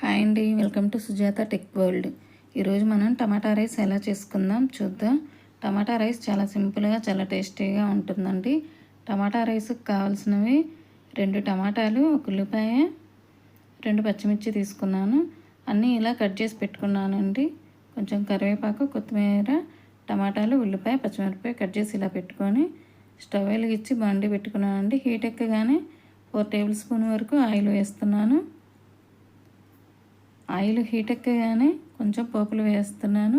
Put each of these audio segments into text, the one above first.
Hi అండి, welcome to Sujatha tech world. ఈరోజు మనం టమాటా రైస్ ఎలా చేసుకుందాం చూద్దాం. టమాటా రైస్ చాలా సింపుల్గా చాలా టేస్టీగా ఉంటుందండి. టమాటా రైస్కి కావాల్సినవి 2 టమాటాలు, 1 ఉల్లిపాయ, 2 పచ్చిమిర్చి తీసుకున్నాను. అన్నీ ఇలా కట్ చేసి పెట్టుకున్నానండి. కొంచెం కరివేపాకు, కొత్తిమీర, టమాటాలు, ఉల్లిపాయ, పచ్చిమిరపకాయ కట్ చేసి ఇలా పెట్టుకొని స్టవ్ వెలిగించి బండి పెట్టుకున్నానండి. హీట్ ఎక్కగానే 4 టేబుల్ స్పూన్ వరకు ఆయిల్ వేస్తున్నాను. ఆయిల్ హీట్ ఎక్కగానే కొంచెం పోపులు వేస్తున్నాను.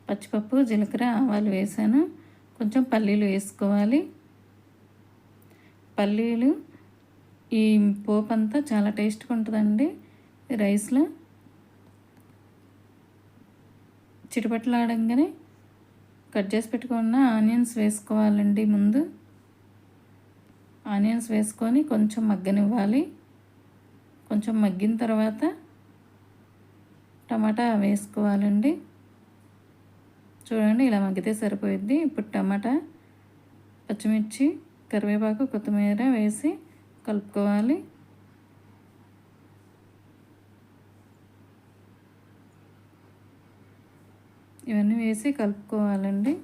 పచ్చిపప్పు, జీలకర్ర, ఆవాలు వేసాను. కొంచెం పల్లీలు వేసుకోవాలి. పల్లీలు ఈ పోపు అంతా చాలా టేస్ట్గా ఉంటుందండి రైస్లో. చిటపట్లాడంగానే కట్ చేసి పెట్టుకున్న ఆనియన్స్ వేసుకోవాలండి. ముందు ఆనియన్స్ వేసుకొని కొంచెం మగ్గనివ్వాలి. కొంచెం మగ్గిన తర్వాత టమాటా వేసుకోవాలండి. చూడండి, ఇలా మగ్గితే సరిపోయిద్ది. ఇప్పుడు టమాటా, పచ్చిమిర్చి, కరివేపాకు, కొత్తిమీర వేసి కలుపుకోవాలి. ఇవన్నీ వేసి కలుపుకోవాలండి.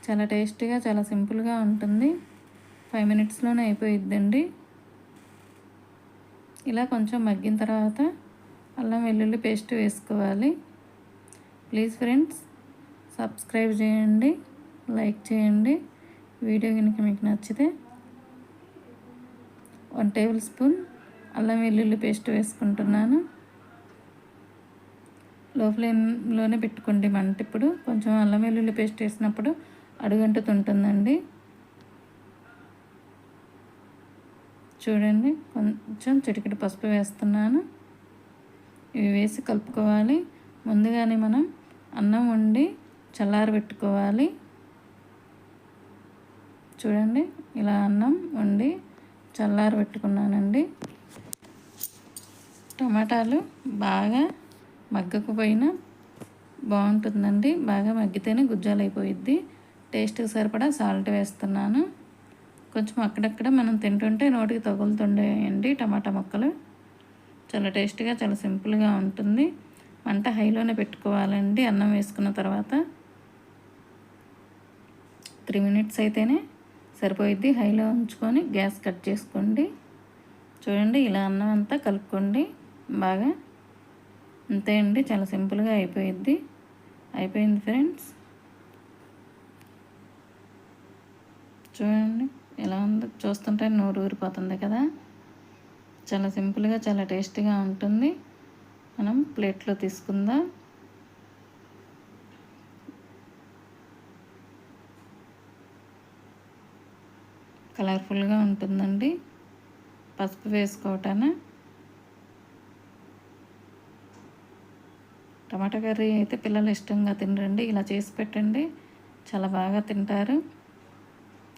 చాలా టేస్టీగా చాలా సింపుల్గా ఉంటుంది. 5 మినిట్స్లోనే అయిపోయిద్దండి. ఇలా కొంచెం మగ్గిన తర్వాత అల్లం వెల్లుల్లి పేస్ట్ వేసుకోవాలి. ప్లీజ్ ఫ్రెండ్స్, సబ్స్క్రైబ్ చేయండి, లైక్ చేయండి. వీడియో కనుక మీకు నచ్చితే 1 టేబుల్ స్పూన్ అల్లం వెల్లుల్లి పేస్ట్ వేసుకుంటున్నాను. లో ఫ్లేమ్లోనే పెట్టుకోండి మంట. ఇప్పుడు కొంచెం అల్లం వెల్లుల్లి పేస్ట్ వేసినప్పుడు అడుగంటుతుంటుందండి. చూడండి, కొంచెం చిటికెడు పసుపు వేస్తున్నాను. ఇవి వేసి కలుపుకోవాలి. ముందుగానే మనం అన్నం వండి చల్లారబెట్టుకోవాలి. చూడండి, ఇలా అన్నం వండి చల్లారబెట్టుకున్నానండి. టమాటాలు బాగా మగ్గకపోయినా బాగుంటుందండి. బాగా మగ్గితేనే గుజ్జాలు అయిపోయిద్ది. టేస్ట్కి సరిపడా సాల్ట్ వేస్తున్నాను. కొంచెం అక్కడక్కడ మనం తింటుంటే నోటికి తగులుతుండేయండి టమాటా ముక్కలు. చాలా టేస్టీగా చాలా సింపుల్గా ఉంటుంది. మంట హైలోనే పెట్టుకోవాలండి. అన్నం వేసుకున్న తర్వాత 3 మినిట్స్ అయితేనే సరిపోయిద్ది. హైలో ఉంచుకొని గ్యాస్ కట్ చేసుకోండి. చూడండి, ఇలా అన్నం అంతా కలుపుకోండి బాగా. అంతే అండి, చాలా సింపుల్గా అయిపోయిద్ది. అయిపోయింది ఫ్రెండ్స్. చూడండి ఎలా ఉందో, చూస్తుంటే నోరు ఊరిపోతుంది కదా. చాలా సింపుల్గా చాలా టేస్టీగా ఉంటుంది. మనం ప్లేట్లో తీసుకుందాం. కలర్ఫుల్గా ఉంటుందండి పసుపు వేసుకోవటాన. టమాటా కర్రీ అయితే పిల్లలు ఇష్టంగా తినరండి. ఇలా చేసి పెట్టండి, చాలా బాగా తింటారు.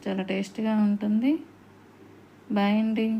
చాలా టేస్టీగా ఉంటుంది. బాయ్ అండి.